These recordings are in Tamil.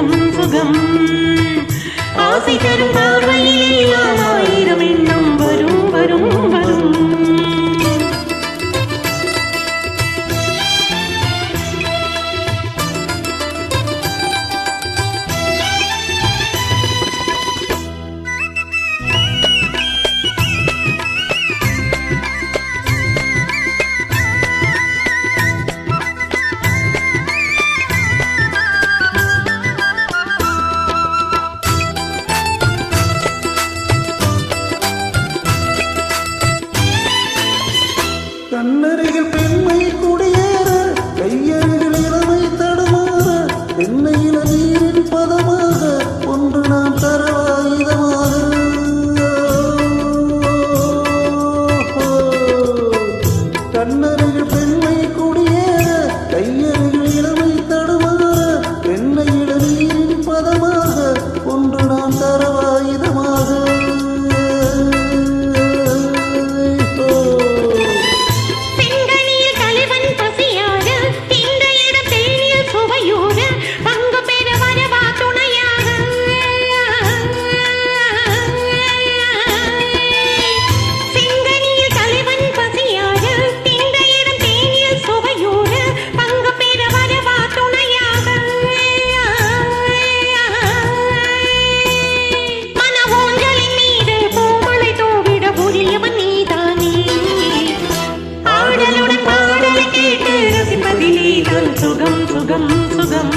சுகம் சுகம் ஆசை தரும் பார்வையில் ஆயிரம் எண்ணம் வரும் வரும் வரும் கண்ணருகில் பெண்மை குடியேற கையருகில் இளமை தடுமாற தென்னையில நீரின் பதமாக ஒன்று நாம் தரவாயுதமாக கண்ணருகில் பெண்மை குடியேற கையருகில் இளமை தடுமாற தென்னையில நீரின் பதமாக ஒன்று நாம் தரவாயுதமாக சுகம் சுகம் சுகம்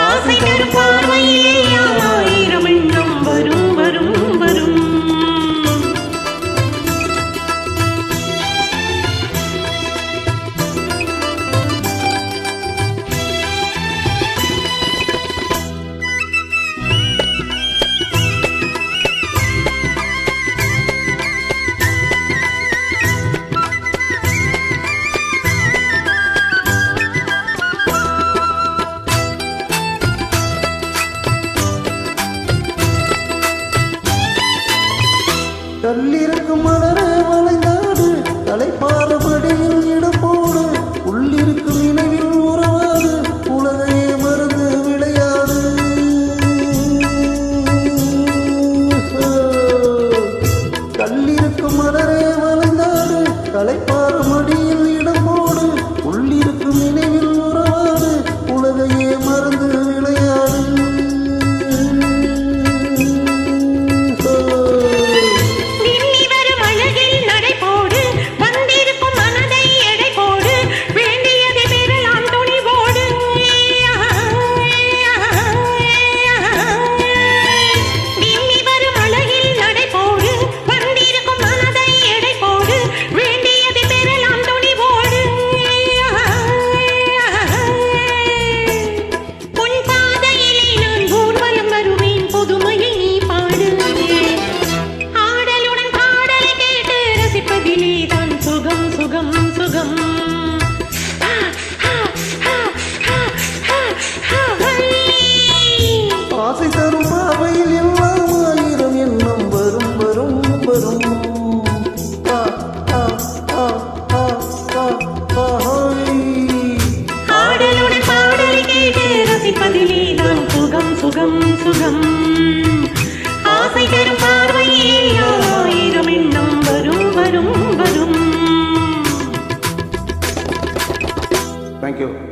ஆசை தரும் பார்வையில் ஆயிரம் எண்ணம் வரும் வரும் வரும் கல்லிருக்கும் மலரே வளைந்தாடு தலைப்பாறுபடியில் இடப்போடு உள்ளிருக்கும் நினைவில் உறவாடு உலகையே மறந்து விளையாடு கல்லிருக்கும் மலரே வளைந்தாடு தலைப்பாறு மடியில் இடப்போடு உள்ளிருக்கும் நினைவில் உறவாடு உலகையே மறந்து விளையாடு ஆசை தரும் பார்வையில் எல்லாம் ஆயிரம் எண்ணம் வரும் வரும் வரும் ஆடலுடன் பாடலை கேட்டு ரசிப்பதிலே தான் சுகம் சுகம் சுகம் ஆசை தரும் பார்வையில் ஆயிரம் எண்ணம் வரும் வரும் வரும். Thank you.